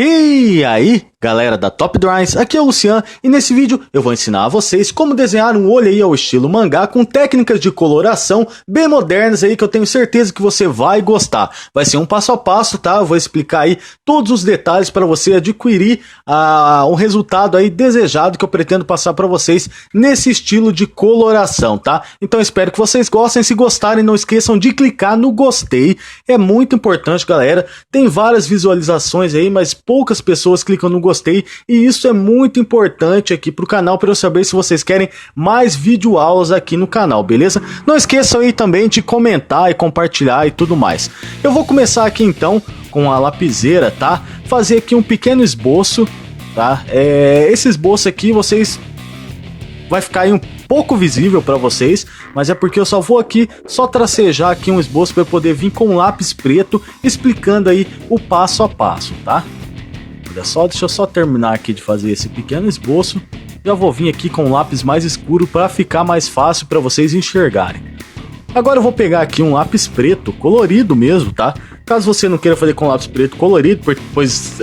E aí, galera da Top Drawings, aqui é o Lucian e nesse vídeo eu vou ensinar a vocês como desenhar um olho aí ao estilo mangá com técnicas de coloração bem modernas aí que eu tenho certeza que você vai gostar. Vai ser um passo a passo, tá? Eu vou explicar aí todos os detalhes para você adquirir um resultado aí desejado que eu pretendo passar para vocês nesse estilo de coloração, tá? Então espero que vocês gostem. Se gostarem, não esqueçam de clicar no gostei, é muito importante, galera. Tem várias visualizações aí, mas poucas pessoas clicam no gostei e isso é muito importante aqui pro canal para eu saber se vocês querem mais videoaulas aqui no canal, beleza? Não esqueçam aí também de comentar e compartilhar e tudo mais. Eu vou começar aqui então com a lapiseira, tá? Fazer aqui um pequeno esboço, tá? Esse esboço aqui vai ficar aí um pouco visível para vocês, mas é porque eu só vou aqui só tracejar aqui um esboço para poder vir com um lápis preto explicando aí o passo a passo, tá? Olha só, deixa eu só terminar aqui de fazer esse pequeno esboço. Já vou vir aqui com um lápis mais escuro para ficar mais fácil para vocês enxergarem. Agora eu vou pegar aqui um lápis preto colorido mesmo, tá? Caso você não queira fazer com lápis preto colorido, pois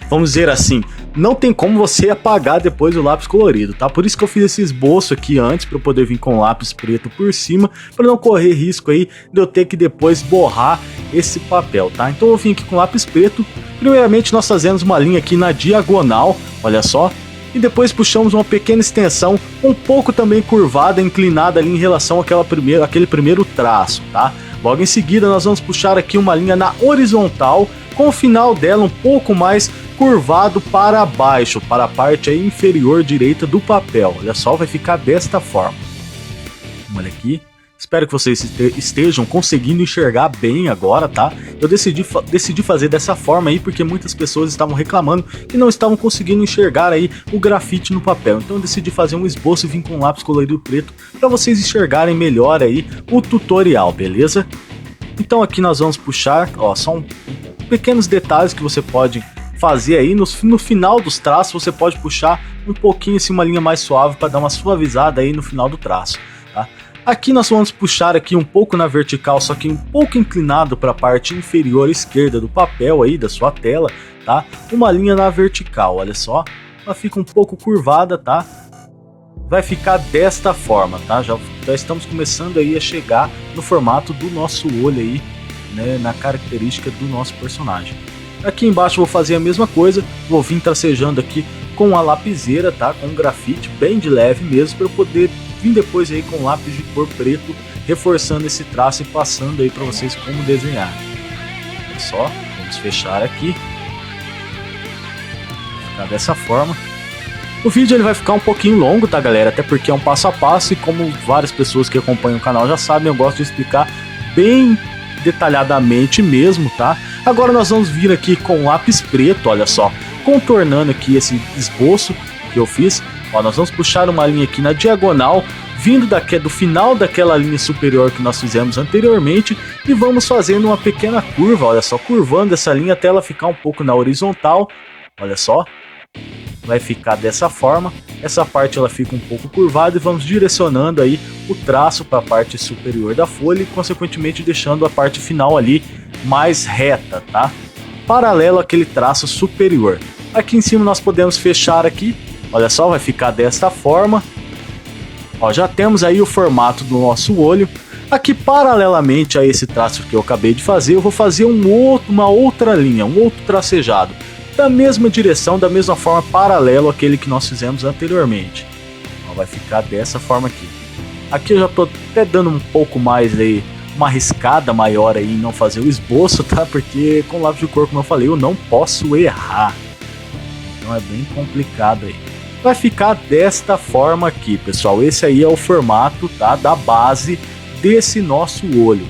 vamos dizer assim, não tem como você apagar depois o lápis colorido, tá? Por isso que eu fiz esse esboço aqui antes, para eu poder vir com lápis preto por cima, para não correr risco aí de eu ter que depois borrar esse papel, tá? Então eu vim aqui com lápis preto. Primeiramente nós fazemos uma linha aqui na diagonal, olha só, e depois puxamos uma pequena extensão, um pouco também curvada, inclinada ali em relação àquele primeiro traço, tá? Logo em seguida nós vamos puxar aqui uma linha na horizontal, com o final dela um pouco mais curvado para baixo, para a parte aí inferior direita do papel. Olha só, vai ficar desta forma. Olha aqui. Espero que vocês estejam conseguindo enxergar bem agora, tá? Eu decidi fazer dessa forma aí porque muitas pessoas estavam reclamando que não estavam conseguindo enxergar aí o grafite no papel. Então eu decidi fazer um esboço e vim com um lápis colorido preto para vocês enxergarem melhor aí o tutorial, beleza? Então aqui nós vamos puxar, ó, são pequenos detalhes que você pode fazer aí no final dos traços. Você pode puxar um pouquinho assim, uma linha mais suave para dar uma suavizada aí no final do traço, tá? Aqui nós vamos puxar aqui um pouco na vertical, só que um pouco inclinado para a parte inferior esquerda do papel aí, da sua tela, tá? Uma linha na vertical, olha só, ela fica um pouco curvada, tá? Vai ficar desta forma, tá? Já estamos começando aí a chegar no formato do nosso olho aí, né? Na característica do nosso personagem. Aqui embaixo eu vou fazer a mesma coisa, vou vir tracejando aqui com a lapiseira, tá? Com um grafite bem de leve mesmo, para eu poder vir depois aí com lápis de cor preto, reforçando esse traço e passando aí para vocês como desenhar. Olha só, vamos fechar aqui. Vai ficar dessa forma. O vídeo ele vai ficar um pouquinho longo, tá, galera? Até porque é um passo a passo e como várias pessoas que acompanham o canal já sabem, eu gosto de explicar bem detalhadamente mesmo, tá? Agora nós vamos vir aqui com lápis preto, olha só, contornando aqui esse esboço que eu fiz. Ó, nós vamos puxar uma linha aqui na diagonal, vindo do final daquela linha superior que nós fizemos anteriormente, e vamos fazendo uma pequena curva, olha só, curvando essa linha até ela ficar um pouco na horizontal, olha só, vai ficar dessa forma. Essa parte ela fica um pouco curvada e vamos direcionando aí o traço para a parte superior da folha e consequentemente deixando a parte final ali mais reta, tá? Paralelo àquele traço superior. Aqui em cima nós podemos fechar aqui. Olha só, vai ficar desta forma. Ó, já temos aí o formato do nosso olho. Aqui, paralelamente a esse traço que eu acabei de fazer, eu vou fazer uma outra linha, um outro tracejado, da mesma direção, da mesma forma, paralelo àquele que nós fizemos anteriormente. Ó, vai ficar dessa forma aqui. Aqui eu já estou até dando um pouco mais aí, uma arriscada maior aí em não fazer o esboço, tá? Porque com lápis de cor, como eu falei, eu não posso errar. Então é bem complicado aí. Vai ficar desta forma aqui, pessoal. Esse aí é o formato, tá, da base desse nosso olho.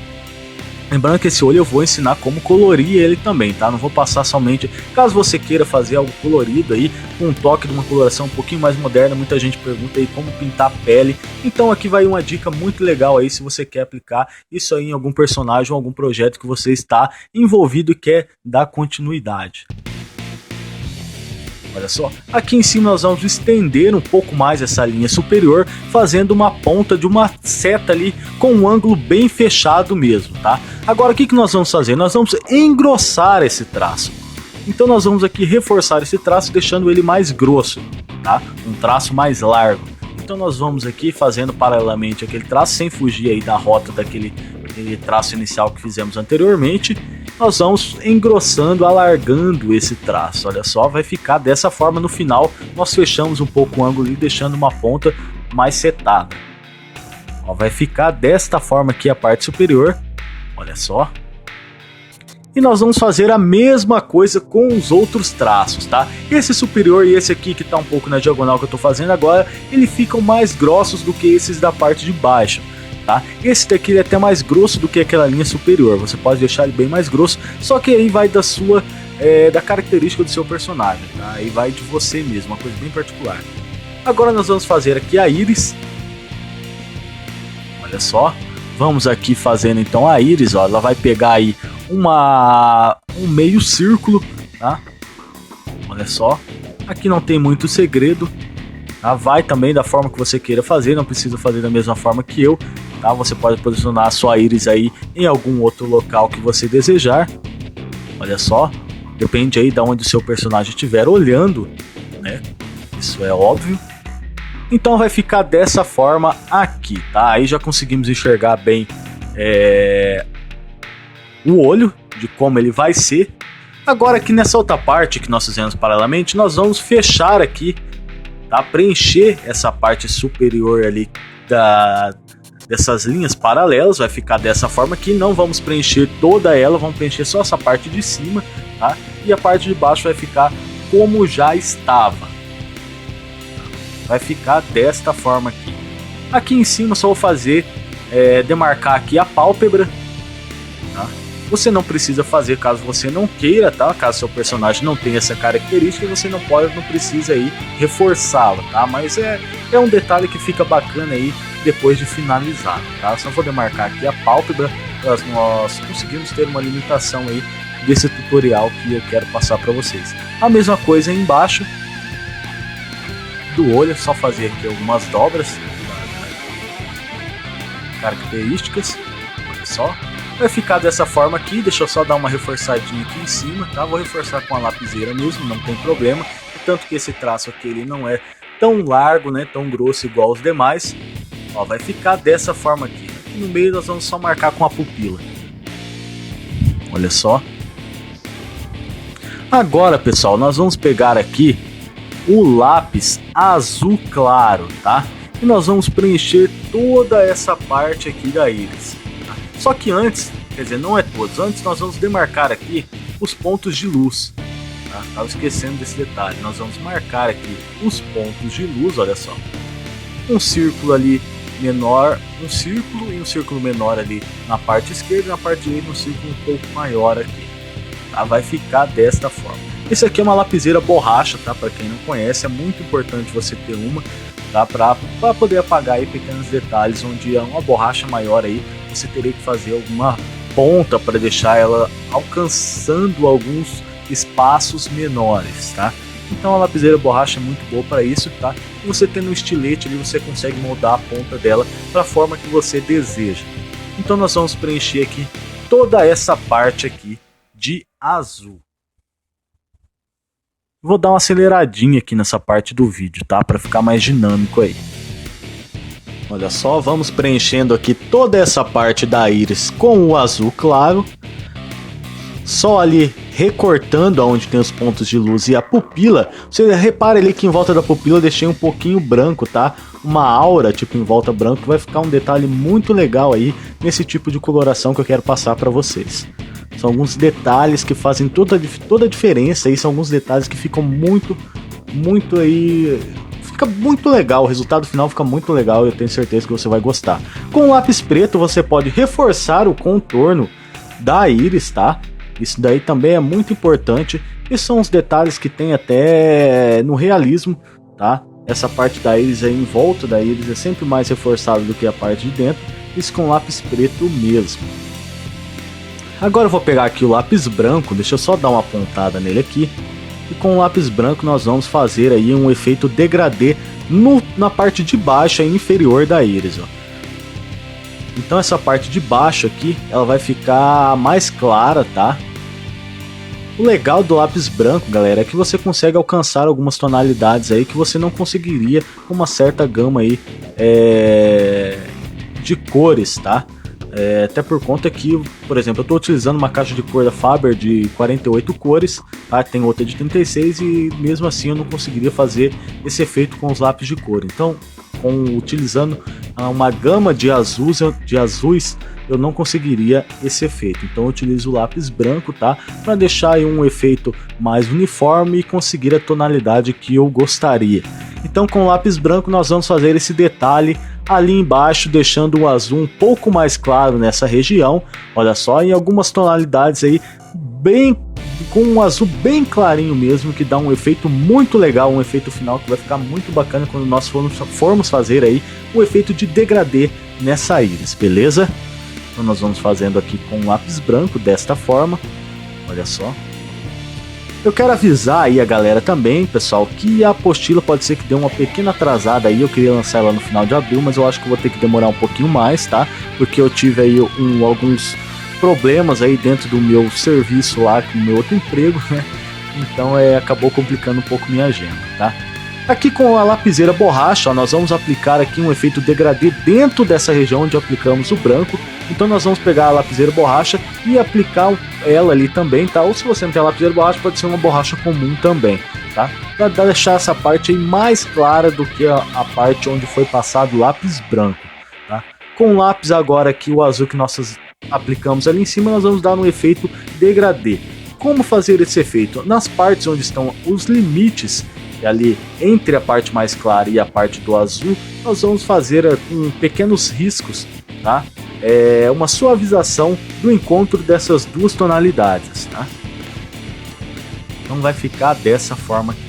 Lembrando que esse olho eu vou ensinar como colorir ele também, tá? Não vou passar somente... Caso você queira fazer algo colorido aí, com um toque de uma coloração um pouquinho mais moderna, muita gente pergunta aí como pintar a pele. Então aqui vai uma dica muito legal aí se você quer aplicar isso aí em algum personagem ou algum projeto que você está envolvido e quer dar continuidade. Olha só, aqui em cima nós vamos estender um pouco mais essa linha superior, fazendo uma ponta de uma seta ali com um ângulo bem fechado mesmo, tá? Agora o que nós vamos fazer? Nós vamos engrossar esse traço. Então nós vamos aqui reforçar esse traço deixando ele mais grosso, tá? Um traço mais largo. Então nós vamos aqui fazendo paralelamente aquele traço, sem fugir aí da rota daquele traço inicial que fizemos anteriormente. Nós vamos engrossando, alargando esse traço, olha só, vai ficar dessa forma. No final nós fechamos um pouco o ângulo e deixando uma ponta mais setada. Ó, vai ficar desta forma aqui a parte superior, olha só. E nós vamos fazer a mesma coisa com os outros traços, tá? Esse superior e esse aqui que tá um pouco na diagonal que eu tô fazendo agora, eles ficam mais grossos do que esses da parte de baixo, tá? Esse daqui é até mais grosso do que aquela linha superior, você pode deixar ele bem mais grosso, só que aí vai da sua, da característica do seu personagem, tá? Aí vai de você mesmo, uma coisa bem particular. Agora nós vamos fazer aqui a íris, olha só. Vamos aqui fazendo então a íris, ó, ela vai pegar aí um meio círculo, tá? Olha só, aqui não tem muito segredo, tá? Vai também da forma que você queira fazer, não precisa fazer da mesma forma que eu, tá? Você pode posicionar a sua íris aí em algum outro local que você desejar, olha só, depende aí de onde o seu personagem estiver olhando, né? Isso é óbvio. Então vai ficar dessa forma aqui, tá? Aí já conseguimos enxergar bem o olho, de como ele vai ser. Agora aqui nessa outra parte que nós fizemos paralelamente, nós vamos fechar aqui, tá? Preencher essa parte superior ali dessas linhas paralelas, vai ficar dessa forma aqui. Não vamos preencher toda ela, vamos preencher só essa parte de cima, tá? E a parte de baixo vai ficar como já estava. Vai ficar desta forma aqui. Aqui em cima só vou fazer, demarcar aqui a pálpebra, tá? Você não precisa fazer caso você não queira, tá? Caso seu personagem não tenha essa característica, você não precisa aí reforçá-la, tá? Mas é um detalhe que fica bacana aí depois de finalizar, tá? Só vou demarcar aqui a pálpebra, nós conseguimos ter uma limitação aí desse tutorial que eu quero passar para vocês. A mesma coisa aí embaixo do olho, é só fazer aqui algumas dobras, características, olha só, vai ficar dessa forma aqui. Deixa eu só dar uma reforçadinha aqui em cima, tá? Vou reforçar com a lapiseira mesmo, não tem problema, tanto que esse traço aqui ele não é tão largo, né, tão grosso igual os demais. Ó, vai ficar dessa forma aqui. Aqui no meio nós vamos só marcar com a pupila, olha só. Agora pessoal, nós vamos pegar aqui o lápis azul claro, tá? E nós vamos preencher toda essa parte aqui da íris, tá? Só que antes, quer dizer, não é todos, antes nós vamos demarcar aqui os pontos de luz, tá? Tava esquecendo desse detalhe, nós vamos marcar aqui os pontos de luz, olha só. Um círculo ali menor, um círculo e um círculo menor ali na parte esquerda, e na parte direita um círculo um pouco maior aqui, tá? Vai ficar desta forma. Esse aqui é uma lapiseira borracha, tá? Para quem não conhece, é muito importante você ter uma, tá? Para poder apagar aí pequenos detalhes, onde é uma borracha maior aí, você teria que fazer alguma ponta para deixar ela alcançando alguns espaços menores, tá? Então a lapiseira borracha é muito boa para isso, tá? E você tendo um estilete ali, você consegue moldar a ponta dela para a forma que você deseja. Então nós vamos preencher aqui toda essa parte aqui de azul. Vou dar uma aceleradinha aqui nessa parte do vídeo, tá? Para ficar mais dinâmico aí. Olha só, vamos preenchendo aqui toda essa parte da íris com o azul claro. Só ali recortando onde tem os pontos de luz e a pupila. Você repara ali que em volta da pupila eu deixei um pouquinho branco, tá? Uma aura tipo em volta branco, que vai ficar um detalhe muito legal aí nesse tipo de coloração que eu quero passar para vocês. São alguns detalhes que fazem toda a diferença aí, são alguns detalhes que ficam muito aí... Fica muito legal, o resultado final fica muito legal e eu tenho certeza que você vai gostar. Com o lápis preto você pode reforçar o contorno da íris, tá? Isso daí também é muito importante e são os detalhes que tem até no realismo, tá? Essa parte da íris aí em volta da íris é sempre mais reforçada do que a parte de dentro, isso com lápis preto mesmo. Agora eu vou pegar aqui o lápis branco, deixa eu só dar uma pontada nele aqui. E com o lápis branco nós vamos fazer aí um efeito degradê na parte de baixo e inferior da íris, ó. Então essa parte de baixo aqui, ela vai ficar mais clara, tá? O legal do lápis branco, galera, é que você consegue alcançar algumas tonalidades aí que você não conseguiria com uma certa gama aí de cores, tá? Até por conta que, por exemplo, eu estou utilizando uma caixa de cor da Faber de 48 cores, tá? Tem outra de 36 e mesmo assim eu não conseguiria fazer esse efeito com os lápis de cor. Então, utilizando uma gama de azuis, eu não conseguiria esse efeito. Então eu utilizo o lápis branco, tá? Para deixar aí um efeito mais uniforme e conseguir a tonalidade que eu gostaria. Então com o lápis branco nós vamos fazer esse detalhe ali embaixo, deixando o azul um pouco mais claro nessa região. Olha só, em algumas tonalidades aí, com um azul bem clarinho mesmo, que dá um efeito muito legal, um efeito final que vai ficar muito bacana quando nós formos fazer aí o efeito de degradê nessa íris, beleza? Então nós vamos fazendo aqui com lápis branco desta forma, olha só. Eu quero avisar aí a galera também, pessoal, que a apostila pode ser que dê uma pequena atrasada aí. Eu queria lançar ela no final de abril, mas eu acho que vou ter que demorar um pouquinho mais, tá? Porque eu tive aí alguns problemas aí dentro do meu serviço lá, com o meu outro emprego, né? Então acabou complicando um pouco minha agenda, tá? Aqui com a lapiseira borracha, ó, nós vamos aplicar aqui um efeito degradê dentro dessa região onde aplicamos o branco. Então nós vamos pegar a lapiseira borracha e aplicar ela ali também, tá? Ou se você não tem a lapiseira borracha, pode ser uma borracha comum também, tá? Para deixar essa parte aí mais clara do que a parte onde foi passado o lápis branco, tá? Com o lápis agora aqui, o azul que nós aplicamos ali em cima, nós vamos dar um efeito degradê. Como fazer esse efeito? Nas partes onde estão os limites, ali entre a parte mais clara e a parte do azul, nós vamos fazer pequenos riscos, tá? Uma suavização do encontro dessas duas tonalidades, tá? Então vai ficar dessa forma aqui.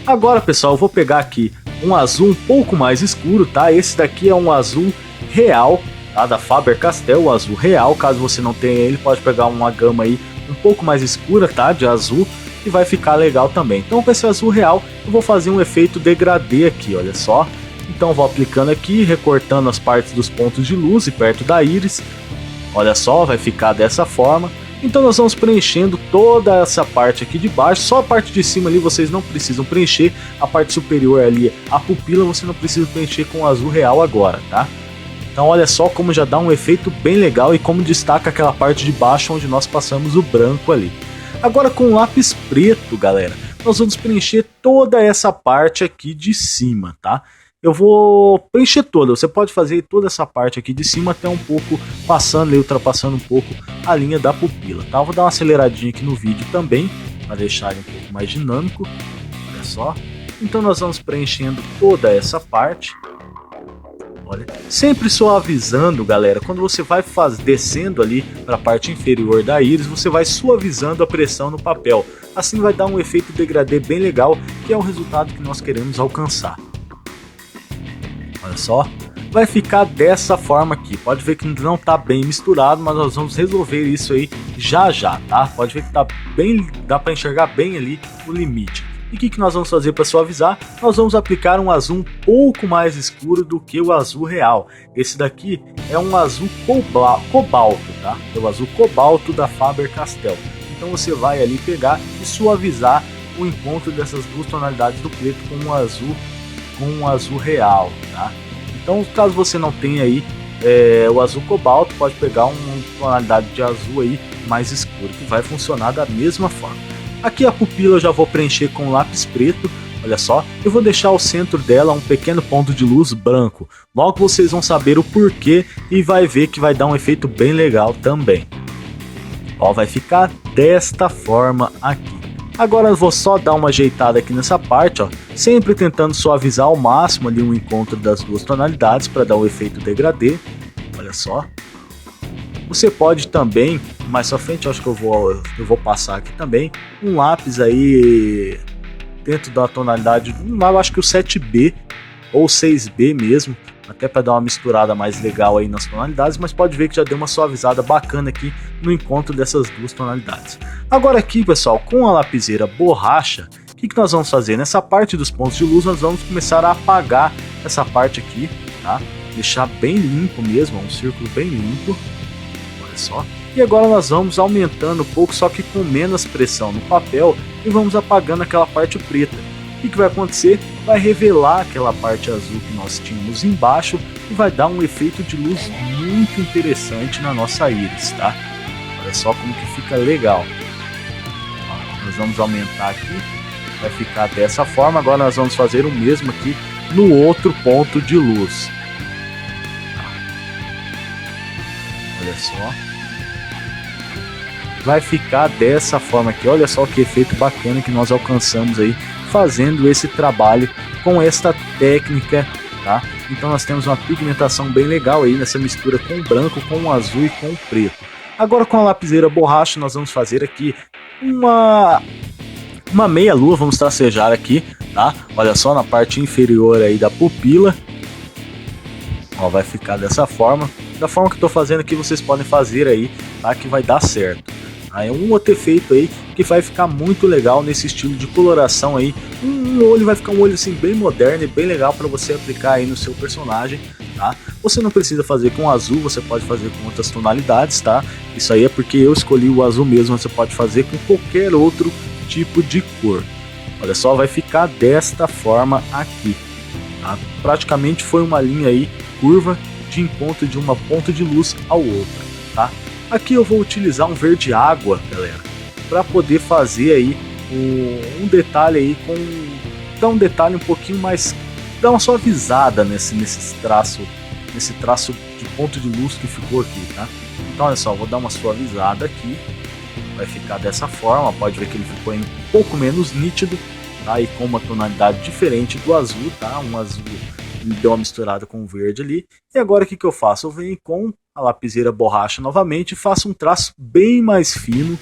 Agora, pessoal, eu vou pegar aqui um azul um pouco mais escuro, tá? Esse daqui é um azul real, tá? Da Faber-Castell, o azul real. Caso você não tenha ele, pode pegar uma gama aí um pouco mais escura, tá? De azul, e vai ficar legal também. Então com esse azul real eu vou fazer um efeito degradê aqui, olha só. Então vou aplicando aqui, recortando as partes dos pontos de luz e perto da íris. Olha só, vai ficar dessa forma. Então nós vamos preenchendo toda essa parte aqui de baixo. Só a parte de cima ali vocês não precisam preencher. A parte superior ali, a pupila, você não precisa preencher com o azul real agora, tá? Então olha só como já dá um efeito bem legal e como destaca aquela parte de baixo onde nós passamos o branco ali. Agora com o lápis preto, galera, nós vamos preencher toda essa parte aqui de cima, tá? Eu vou preencher toda, você pode fazer toda essa parte aqui de cima até um pouco passando e ultrapassando um pouco a linha da pupila, tá? Eu vou dar uma aceleradinha aqui no vídeo também, para deixar ele um pouco mais dinâmico, olha só. Então nós vamos preenchendo toda essa parte. Olha, sempre suavizando, galera. Quando você vai descendo ali para a parte inferior da íris, você vai suavizando a pressão no papel. Assim vai dar um efeito degradê bem legal, que é o resultado que nós queremos alcançar. Olha só, vai ficar dessa forma aqui. Pode ver que não está bem misturado, mas nós vamos resolver isso aí já já, tá? Pode ver que tá bem, dá para enxergar bem ali o limite. E o que nós vamos fazer para suavizar? Nós vamos aplicar um azul um pouco mais escuro do que o azul real. Esse daqui é um azul cobalto, tá? É o azul cobalto da Faber-Castell. Então você vai ali pegar e suavizar o encontro dessas duas tonalidades do preto com um azul real, tá? Então caso você não tenha aí o azul cobalto, pode pegar uma tonalidade de azul aí mais escuro, que vai funcionar da mesma forma. Aqui a pupila eu já vou preencher com lápis preto, olha só, eu vou deixar ao centro dela um pequeno ponto de luz branco. Logo vocês vão saber o porquê e vai ver que vai dar um efeito bem legal também. Ó, vai ficar desta forma aqui. Agora eu vou só dar uma ajeitada aqui nessa parte, ó, sempre tentando suavizar ao máximo ali o encontro das duas tonalidades para dar o efeito degradê, olha só. Você pode também, mais pra frente, eu acho que eu vou passar aqui também, um lápis aí dentro da tonalidade, eu acho que o 7B ou 6B mesmo, até para dar uma misturada mais legal aí nas tonalidades, mas pode ver que já deu uma suavizada bacana aqui no encontro dessas duas tonalidades. Agora aqui, pessoal, com a lapiseira borracha, o que nós vamos fazer? Nessa parte dos pontos de luz, nós vamos começar a apagar essa parte aqui, tá? Deixar bem limpo mesmo, um círculo bem limpo. Só. E agora nós vamos aumentando um pouco, só que com menos pressão no papel, e vamos apagando aquela parte preta. O que vai acontecer? Vai revelar aquela parte azul que nós tínhamos embaixo e vai dar um efeito de luz muito interessante na nossa íris, tá? Olha só como que fica legal. Ó, nós vamos aumentar aqui, vai ficar dessa forma. Agora nós vamos fazer o mesmo aqui no outro ponto de luz. Olha só. Vai ficar dessa forma aqui. Olha só que efeito bacana que nós alcançamos aí fazendo esse trabalho com esta técnica, tá? Então nós temos uma pigmentação bem legal aí nessa mistura com o branco, com o azul e com o preto. Agora com a lapiseira borracha nós vamos fazer aqui uma meia lua, vamos tracejar aqui, tá? Olha só na parte inferior aí da pupila. Ó, vai ficar dessa forma. Da forma que eu tô fazendo aqui vocês podem fazer aí, tá? Que vai dar certo. É um outro efeito aí que vai ficar muito legal nesse estilo de coloração aí. Um olho vai ficar um olho assim bem moderno e bem legal para você aplicar aí no seu personagem, tá? Você não precisa fazer com azul, você pode fazer com outras tonalidades, tá? Isso aí é porque eu escolhi o azul mesmo, você pode fazer com qualquer outro tipo de cor. Olha só, vai ficar desta forma aqui, tá? Praticamente foi uma linha aí curva de encontro de uma ponta de luz ao outro, tá? Aqui eu vou utilizar um verde água, galera, para poder fazer aí um detalhe aí dar um detalhe um pouquinho mais, dar uma suavizada nesse traço de ponto de luz que ficou aqui, tá? Então olha só, vou dar uma suavizada aqui, vai ficar dessa forma. Pode ver que ele ficou um pouco menos nítido, tá? E com uma tonalidade diferente do azul, tá? Um azul deu uma misturada com o verde ali. E agora o que eu faço? Eu venho com a lapiseira borracha novamente e faço um traço bem mais fino,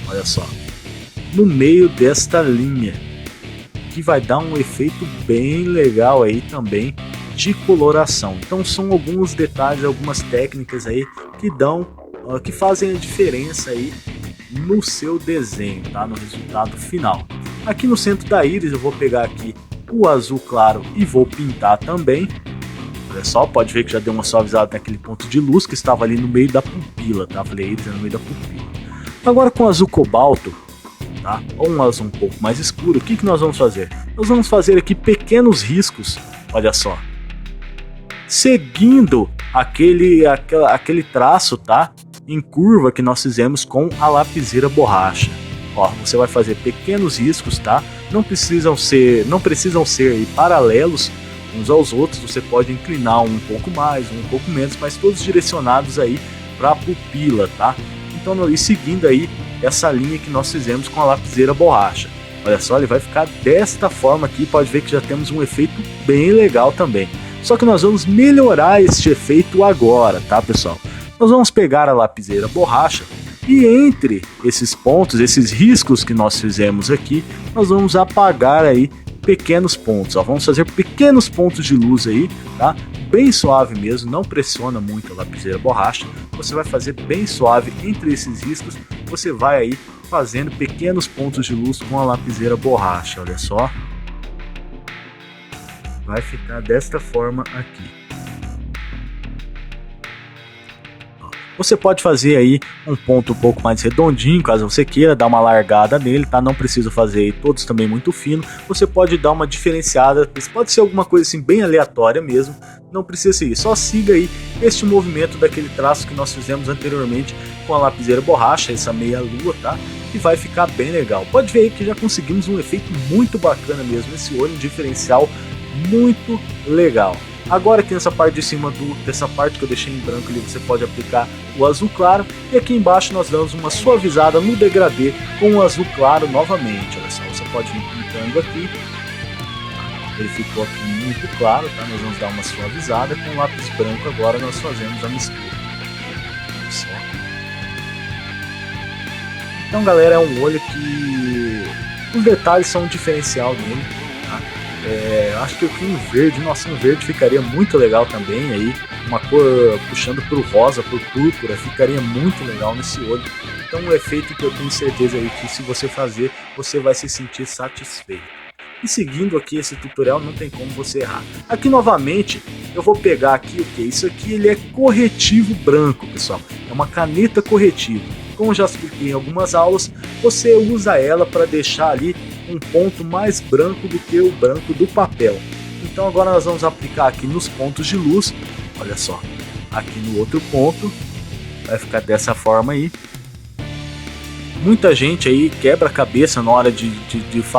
olha só, no meio desta linha, que vai dar um efeito bem legal aí também de coloração. Então são alguns detalhes, algumas técnicas aí que fazem a diferença aí no seu desenho, tá? No resultado final. Aqui no centro da íris eu vou pegar aqui o azul claro e vou pintar também. Olha só, pode ver que já deu uma suavizada naquele ponto de luz que estava ali no meio da pupila, tá? Falei íris no meio da pupila. Agora com o azul cobalto, tá? Ou um azul um pouco mais escuro, o que nós vamos fazer? Nós vamos fazer aqui pequenos riscos, olha só, seguindo aquele traço, tá? Em curva que nós fizemos com a lapiseira borracha. Ó, você vai fazer pequenos riscos, tá? Não precisam ser aí paralelos uns aos outros. Você pode inclinar um pouco mais, um pouco menos, mas todos direcionados aí para a pupila, tá? Então, e seguindo aí essa linha que nós fizemos com a lapiseira borracha. Olha só, ele vai ficar desta forma aqui. Pode ver que já temos um efeito bem legal também. Só que nós vamos melhorar este efeito agora, tá, pessoal? Nós vamos pegar a lapiseira borracha e entre esses pontos, esses riscos que nós fizemos aqui, nós vamos apagar aí pequenos pontos, ó. Vamos fazer pequenos pontos de luz aí, tá? Bem suave mesmo, não pressiona muito a lapiseira borracha. Você vai fazer bem suave entre esses riscos. Você vai aí fazendo pequenos pontos de luz com a lapiseira borracha, olha só. Vai ficar desta forma aqui. Você pode fazer aí um ponto um pouco mais redondinho, caso você queira dar uma largada nele, tá? Não precisa fazer aí todos também muito fino. Você pode dar uma diferenciada, pode ser alguma coisa assim bem aleatória mesmo. Não precisa seguir, só siga aí este movimento daquele traço que nós fizemos anteriormente com a lapiseira borracha, essa meia lua, tá? E vai ficar bem legal. Pode ver aí que já conseguimos um efeito muito bacana mesmo, esse olho, um diferencial muito legal. Agora aqui nessa parte de cima dessa parte que eu deixei em branco ali, você pode aplicar o azul claro. E aqui embaixo nós damos uma suavizada no degradê com o azul claro novamente. Olha só, você pode vir pintando aqui. Ele ficou aqui muito claro, tá? Nós vamos dar uma suavizada com o lápis branco. Agora nós fazemos a mistura. Olha só. Então, galera, é um olho que os detalhes são um diferencial dele. Acho que aqui um verde, nossa, um verde ficaria muito legal também aí, uma cor puxando para o rosa, para o púrpura, ficaria muito legal nesse olho. Então um efeito que eu tenho certeza aí que se você fazer, você vai se sentir satisfeito. E seguindo aqui esse tutorial não tem como você errar. Aqui novamente eu vou pegar aqui o que? Isso aqui ele é corretivo branco, pessoal. É uma caneta corretiva. Como eu já expliquei em algumas aulas, você usa ela para deixar ali um ponto mais branco do que o branco do papel. Então agora nós vamos aplicar aqui nos pontos de luz. Olha só, aqui no outro ponto vai ficar dessa forma aí. Muita gente aí quebra a cabeça na hora de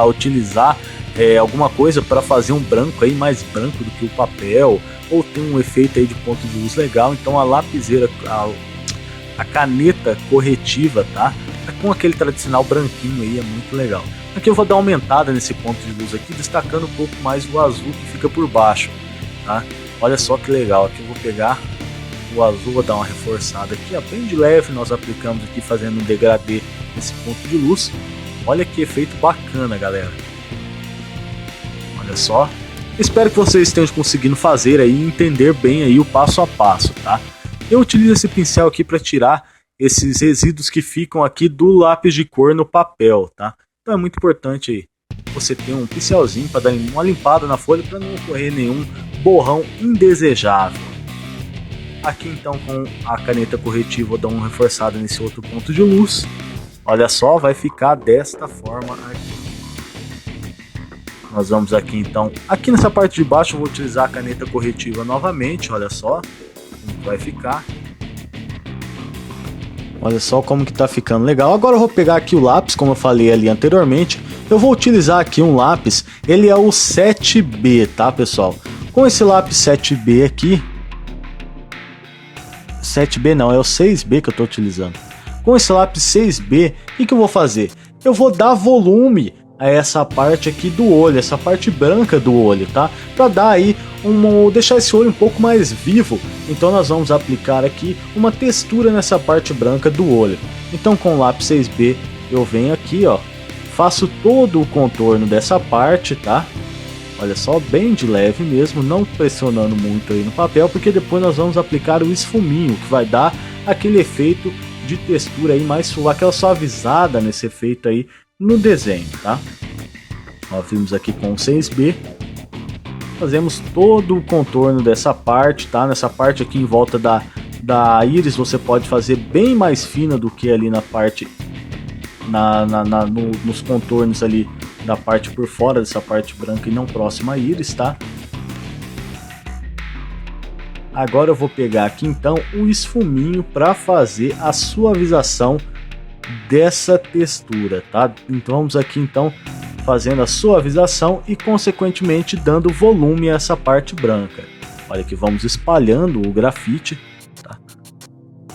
utilizar alguma coisa para fazer um branco aí mais branco do que o papel, ou tem um efeito aí de ponto de luz legal. Então a lapiseira, a caneta corretiva, tá? Com aquele tradicional branquinho aí, é muito legal. Aqui eu vou dar uma aumentada nesse ponto de luz aqui, destacando um pouco mais o azul que fica por baixo, tá? Olha só que legal. Aqui eu vou pegar o azul, vou dar uma reforçada aqui, ó, bem de leve. Nós aplicamos aqui fazendo um degradê nesse ponto de luz. Olha que efeito bacana, galera. Olha só. Espero que vocês estejam conseguindo fazer aí, entender bem aí o passo a passo, tá? Eu utilizo esse pincel aqui para tirar esses resíduos que ficam aqui do lápis de cor no papel, tá? Então é muito importante aí você ter um pincelzinho para dar uma limpada na folha para não ocorrer nenhum borrão indesejável. Aqui então com a caneta corretiva vou dar uma reforçada nesse outro ponto de luz. Olha só, vai ficar desta forma aqui. Nós vamos aqui então, aqui nessa parte de baixo eu vou utilizar a caneta corretiva novamente, olha só como vai ficar. Olha só como que tá ficando legal. Agora eu vou pegar aqui o lápis, como eu falei ali anteriormente. Eu vou utilizar aqui um lápis, ele é o 7B, tá pessoal? Com esse lápis 7B aqui, 7B não, é o 6B que eu tô utilizando. Com esse lápis 6B, o que eu vou fazer? Eu vou dar volume a essa parte aqui do olho, essa parte branca do olho, tá? Para dar aí deixar esse olho um pouco mais vivo. Então nós vamos aplicar aqui uma textura nessa parte branca do olho. Então com o lápis 6B eu venho aqui, ó, faço todo o contorno dessa parte, tá? Olha só, bem de leve mesmo, não pressionando muito aí no papel, porque depois nós vamos aplicar o esfuminho, que vai dar aquele efeito de textura aí mais suave, aquela suavizada nesse efeito aí no desenho, tá? Ó, vimos aqui com o 6B, fazemos todo o contorno dessa parte, tá? Nessa parte aqui em volta da íris você pode fazer bem mais fina do que ali na parte, nos contornos ali da parte por fora dessa parte branca e não próxima à íris, tá? Agora eu vou pegar aqui então o esfuminho para fazer a suavização dessa textura, tá? Então vamos aqui então fazendo a suavização e consequentemente dando volume a essa parte branca. Olha que vamos espalhando o grafite, tá?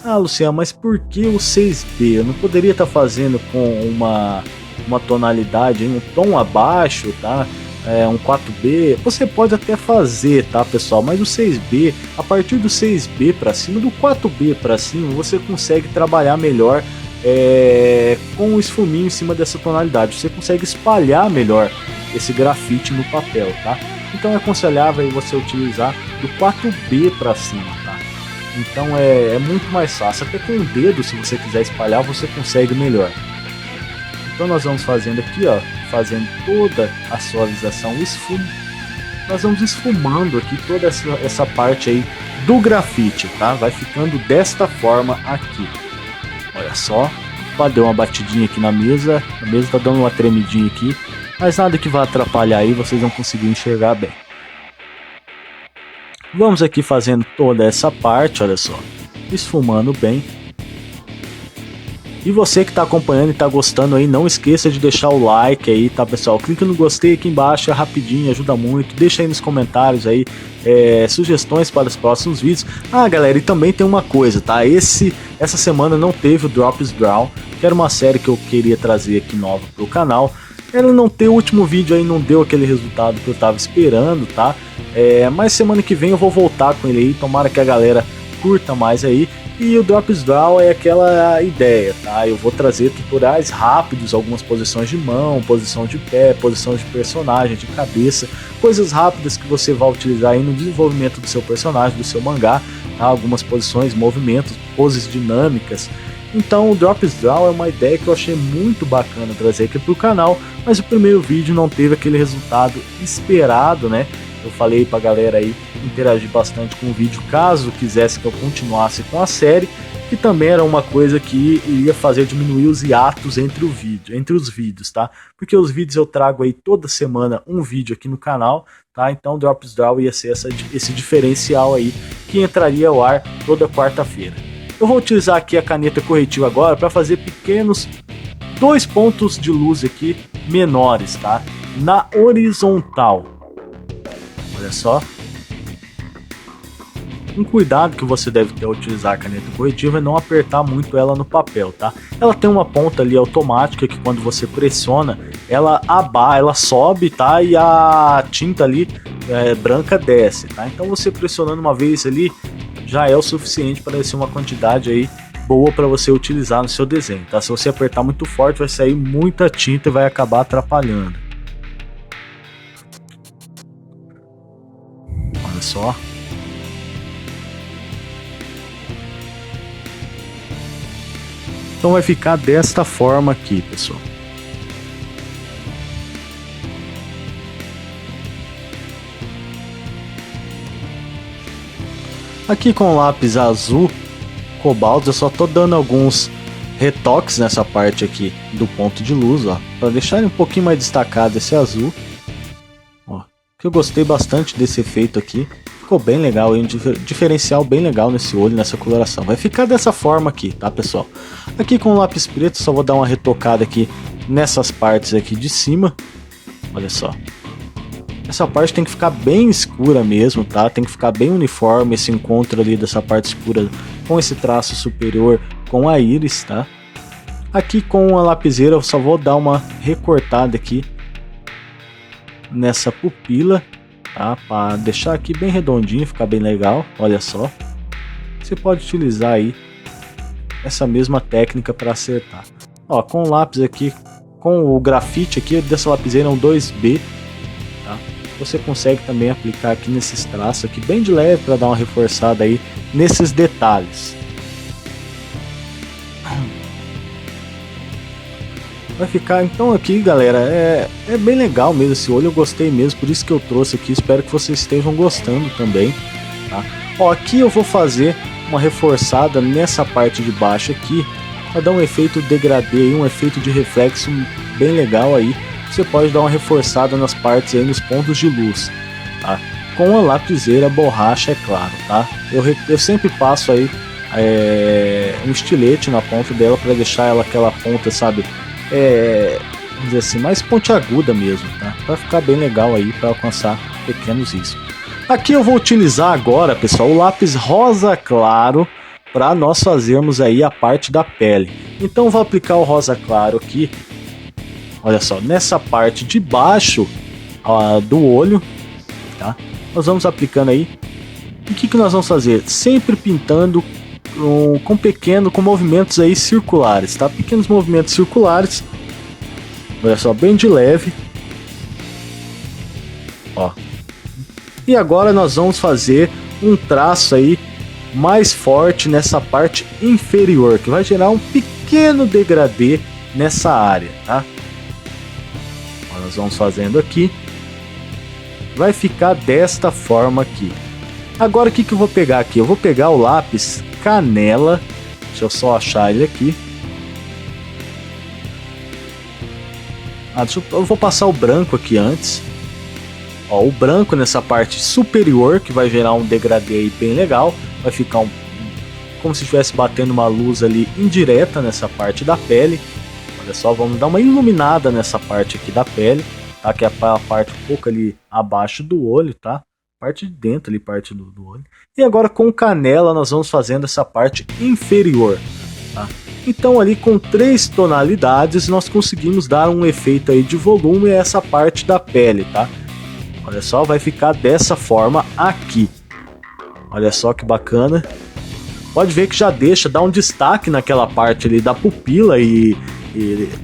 Ah, Luciano, mas por que o 6B? Eu não poderia estar fazendo com uma tonalidade, um tom abaixo, tá? Um 4B, você pode até fazer, tá pessoal, mas o 6B, a partir do 6B para cima, do 4B para cima, você consegue trabalhar melhor com o esfuminho em cima dessa tonalidade, você consegue espalhar melhor esse grafite no papel, tá? Então é aconselhável aí você utilizar do 4B para cima, tá? Então é muito mais fácil, até com o dedo, se você quiser espalhar, você consegue melhor. Então nós vamos fazendo aqui, ó, fazendo toda a suavização, o esfumo. Nós vamos esfumando aqui toda essa parte aí do grafite, tá? Vai ficando desta forma aqui. Olha só, deu uma batidinha aqui na mesa, a mesa tá dando uma tremidinha aqui, mas nada que vá atrapalhar aí, vocês vão conseguir enxergar bem. Vamos aqui fazendo toda essa parte, olha só, esfumando bem. E você que está acompanhando e está gostando aí, não esqueça de deixar o like aí, tá pessoal? Clica no gostei aqui embaixo, é rapidinho, ajuda muito. Deixa aí nos comentários aí sugestões para os próximos vídeos. Ah, galera, e também tem uma coisa, tá? Essa semana não teve o Drops Draw, que era uma série que eu queria trazer aqui nova pro canal. Ela não tem o último vídeo aí, não deu aquele resultado que eu tava esperando, tá? Mas semana que vem eu vou voltar com ele aí, tomara que a galera curta mais aí. E o Drops Draw é aquela ideia, tá? Eu vou trazer tutoriais rápidos, algumas posições de mão, posição de pé, posição de personagem, de cabeça, coisas rápidas que você vai utilizar aí no desenvolvimento do seu personagem, do seu mangá, tá? Algumas posições, movimentos, poses dinâmicas. Então o Drops Draw é uma ideia que eu achei muito bacana trazer aqui pro canal, mas o primeiro vídeo não teve aquele resultado esperado, né? Eu falei pra galera aí interagir bastante com o vídeo caso quisesse que eu continuasse com a série, que também era uma coisa que iria fazer diminuir os hiatos entre os vídeos, tá? Porque os vídeos eu trago aí toda semana um vídeo aqui no canal, tá? Então o Drops Draw ia ser esse diferencial aí que entraria ao ar toda quarta-feira. Eu vou utilizar aqui a caneta corretiva agora para fazer pequenos 2 pontos de luz aqui menores, tá? Na horizontal. Olha só. Um cuidado que você deve ter ao utilizar a caneta corretiva é não apertar muito ela no papel, tá? Ela tem uma ponta ali automática que quando você pressiona, ela sobe, tá? E a tinta ali branca desce, tá? Então você pressionando uma vez ali já é o suficiente para descer uma quantidade aí boa para você utilizar no seu desenho, tá? Se você apertar muito forte, vai sair muita tinta e vai acabar atrapalhando. Olha só. Então vai ficar desta forma aqui, pessoal. Aqui com o lápis azul cobalto, eu só tô dando alguns retoques nessa parte aqui do ponto de luz, ó, para deixar um pouquinho mais destacado esse azul. Ó, que eu gostei bastante desse efeito aqui. Ficou bem legal, um diferencial bem legal nesse olho, nessa coloração. Vai ficar dessa forma aqui, tá, pessoal? Aqui com o lápis preto, só vou dar uma retocada aqui nessas partes aqui de cima. Olha só. Essa parte tem que ficar bem escura mesmo, tá? Tem que ficar bem uniforme esse encontro ali dessa parte escura com esse traço superior com a íris, tá? Aqui com a lapiseira eu só vou dar uma recortada aqui nessa pupila, tá? Para deixar aqui bem redondinho, ficar bem legal. Olha só. Você pode utilizar aí essa mesma técnica para acertar. Ó, com o lápis aqui, com o grafite aqui dessa lapiseira é um 2B, tá? Você consegue também aplicar aqui nesses traços aqui bem de leve para dar uma reforçada aí nesses detalhes. Vai ficar então aqui, galera, é bem legal mesmo esse olho, eu gostei mesmo, por isso que eu trouxe aqui, espero que vocês estejam gostando também, tá? Ó, aqui eu vou fazer uma reforçada nessa parte de baixo aqui, vai dar um efeito degradê, um efeito de reflexo bem legal aí. Você pode dar uma reforçada nas partes aí, nos pontos de luz, tá? Com a lapiseira borracha, é claro, tá? Eu sempre passo aí um estilete na ponta dela para deixar ela aquela ponta, sabe? Vamos dizer assim, mais pontiaguda mesmo, tá? Para ficar bem legal aí, para alcançar pequenos riscos. Aqui eu vou utilizar agora, pessoal, o lápis rosa claro para nós fazermos aí a parte da pele. Então eu vou aplicar o rosa claro aqui. Olha só, nessa parte de baixo do olho, tá? Nós vamos aplicando aí. E o que nós vamos fazer? Sempre pintando com movimentos aí circulares, tá? Pequenos movimentos circulares. Olha só, bem de leve. Ó. E agora nós vamos fazer um traço aí mais forte nessa parte inferior, que vai gerar um pequeno degradê nessa área, tá? Nós vamos fazendo aqui, vai ficar desta forma aqui. Agora o que eu vou pegar aqui? Eu vou pegar o lápis canela, deixa eu só achar ele aqui. Eu vou passar o branco aqui antes. Ó, o branco nessa parte superior, que vai gerar um degradê aí bem legal, vai ficar como se estivesse batendo uma luz ali indireta nessa parte da pele. Olha só, vamos dar uma iluminada nessa parte aqui da pele, tá? Que é a parte um pouco ali abaixo do olho, tá? Parte de dentro ali, parte do olho. E agora com canela nós vamos fazendo essa parte inferior, tá? Então ali com 3 tonalidades nós conseguimos dar um efeito aí de volume a essa parte da pele, tá? Olha só, vai ficar dessa forma aqui. Olha só que bacana. Pode ver que já dá um destaque naquela parte ali da pupila e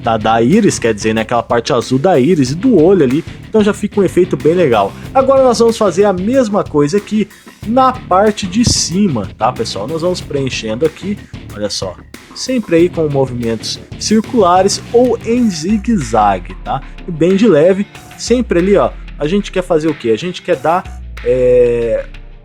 da íris, quer dizer, naquela parte azul da íris e do olho ali, então já fica um efeito bem legal. Agora nós vamos fazer a mesma coisa aqui na parte de cima, tá, pessoal? Nós vamos preenchendo aqui, olha só, sempre aí com movimentos circulares ou em zigue-zague, tá? E bem de leve, sempre ali, ó, a gente quer fazer o quê? A gente quer dar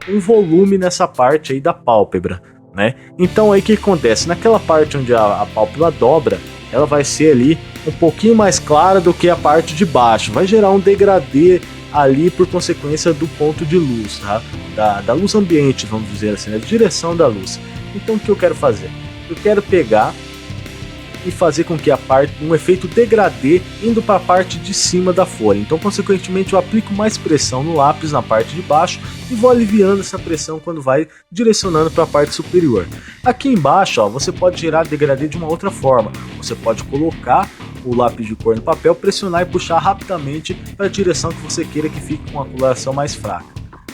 um volume nessa parte aí da pálpebra, né? Então aí o que acontece? Naquela parte onde a pálpebra dobra, ela vai ser ali um pouquinho mais clara do que a parte de baixo, vai gerar um degradê ali por consequência do ponto de luz, tá? Da luz ambiente, vamos dizer assim, da direção da luz. Então o que eu quero fazer? Eu quero pegar e fazer com que um efeito degradê indo para a parte de cima da folha. Então, consequentemente, eu aplico mais pressão no lápis na parte de baixo e vou aliviando essa pressão quando vai direcionando para a parte superior. Aqui embaixo, ó, você pode gerar degradê de uma outra forma. Você pode colocar o lápis de cor no papel, pressionar e puxar rapidamente para a direção que você queira que fique com a coloração mais fraca.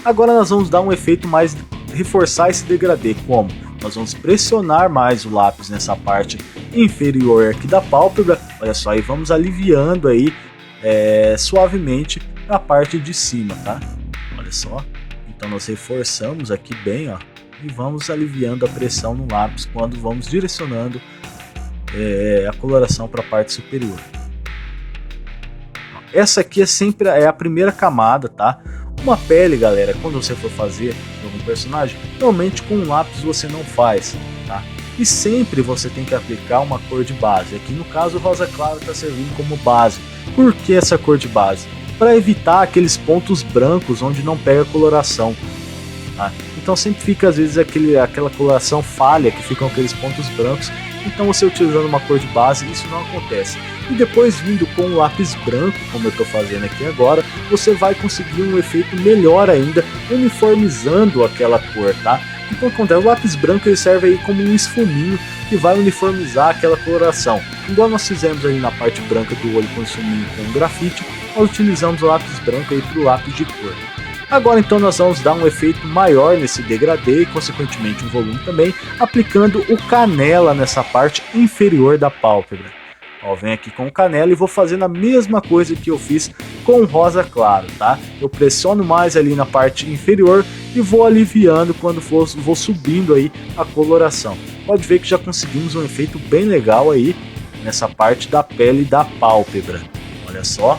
Agora nós vamos dar um efeito mais, reforçar esse degradê. Como? Nós vamos pressionar mais o lápis nessa parte inferior aqui da pálpebra, olha só, e vamos aliviando aí suavemente a parte de cima, tá? Olha só, então nós reforçamos aqui bem, ó, e vamos aliviando a pressão no lápis quando vamos direcionando a coloração para a parte superior. Essa aqui é sempre a primeira camada, tá? Uma pele, galera, quando você for fazer algum personagem, normalmente com um lápis você não faz, tá? E sempre você tem que aplicar uma cor de base. Aqui no caso o rosa claro está servindo como base. Por que essa cor de base? Para evitar aqueles pontos brancos onde não pega coloração, tá? Então sempre fica às vezes aquela coloração falha, que ficam aqueles pontos brancos. Então você utilizando uma cor de base, isso não acontece. E depois vindo com um lápis branco, como eu estou fazendo aqui agora, você vai conseguir um efeito melhor ainda, uniformizando aquela cor, tá? Então acontece, o lápis branco ele serve aí como um esfuminho que vai uniformizar aquela coloração. Igual nós fizemos aí na parte branca do olho com esfuminho com o grafite, nós utilizamos o lápis branco aí para o lápis de cor. Agora então nós vamos dar um efeito maior nesse degradê e consequentemente um volume também, aplicando o canela nessa parte inferior da pálpebra. Ó, venho aqui com o canela e vou fazendo a mesma coisa que eu fiz com o rosa claro, tá? Eu pressiono mais ali na parte inferior e vou aliviando quando vou subindo aí a coloração. Pode ver que já conseguimos um efeito bem legal aí nessa parte da pele da pálpebra. Olha só.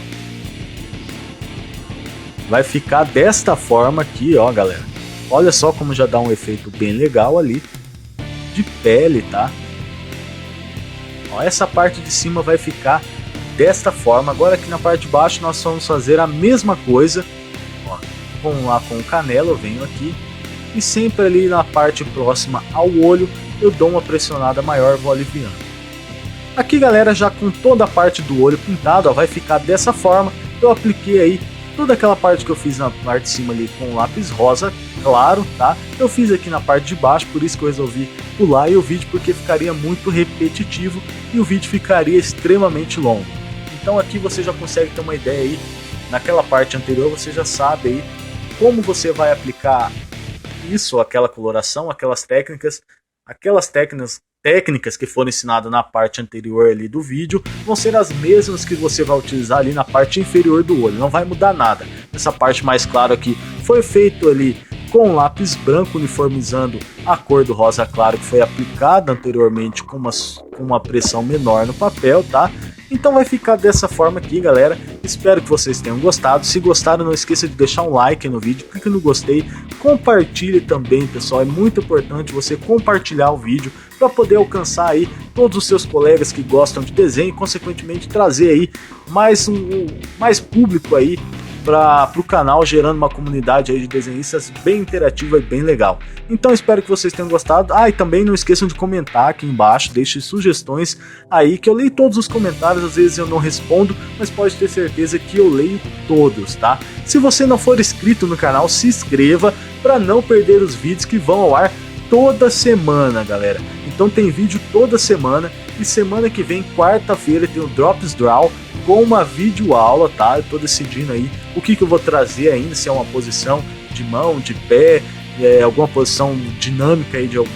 Vai ficar desta forma aqui, ó, galera. Olha só como já dá um efeito bem legal ali de pele, tá? Ó, essa parte de cima vai ficar desta forma. Agora aqui na parte de baixo nós vamos fazer a mesma coisa. Ó, com o canela eu venho aqui e sempre ali na parte próxima ao olho eu dou uma pressionada maior, vou aliviando. Aqui, galera, já com toda a parte do olho pintado, ó, vai ficar dessa forma. Eu apliquei aí toda aquela parte que eu fiz na parte de cima ali com o lápis rosa claro, tá? Eu fiz aqui na parte de baixo, por isso que eu resolvi pular aí o vídeo, porque ficaria muito repetitivo e o vídeo ficaria extremamente longo. Então aqui você já consegue ter uma ideia aí, naquela parte anterior você já sabe aí como você vai aplicar isso, aquela coloração, aquelas técnicas que foram ensinadas na parte anterior ali do vídeo vão ser as mesmas que você vai utilizar ali na parte inferior do olho, não vai mudar nada. Essa parte mais clara aqui foi feito ali com lápis branco, uniformizando a cor do rosa claro que foi aplicada anteriormente com uma pressão menor no papel, tá? Então vai ficar dessa forma aqui, galera. Espero que vocês tenham gostado. Se gostaram, não esqueça de deixar um like no vídeo, clique no gostei, compartilhe também, pessoal. É muito importante você compartilhar o vídeo para poder alcançar aí todos os seus colegas que gostam de desenho e consequentemente trazer aí mais público aí para o canal, gerando uma comunidade aí de desenhistas bem interativa e bem legal. Então espero que vocês tenham gostado. E também não esqueçam de comentar aqui embaixo, deixe sugestões aí, que eu leio todos os comentários. Às vezes eu não respondo, mas pode ter certeza que eu leio todos, tá? Se você não for inscrito no canal, se inscreva para não perder os vídeos que vão ao ar toda semana, galera. Então tem vídeo toda semana, e semana que vem, quarta-feira, tem o Drops Draw com uma videoaula, tá? Eu tô decidindo aí o que eu vou trazer ainda, se é uma posição de mão, de pé, alguma posição dinâmica aí de um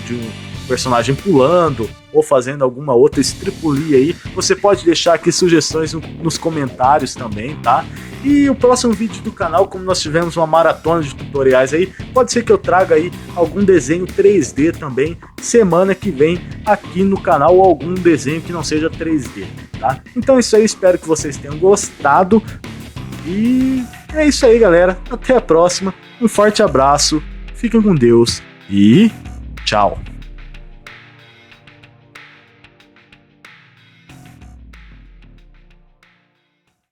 personagem pulando, ou fazendo alguma outra estripulia aí, você pode deixar aqui sugestões nos comentários também, tá? E o próximo vídeo do canal, como nós tivemos uma maratona de tutoriais aí, pode ser que eu traga aí algum desenho 3D também semana que vem aqui no canal, ou algum desenho que não seja 3D, tá? Então é isso aí, espero que vocês tenham gostado e é isso aí, galera. Até a próxima, um forte abraço, fiquem com Deus e tchau!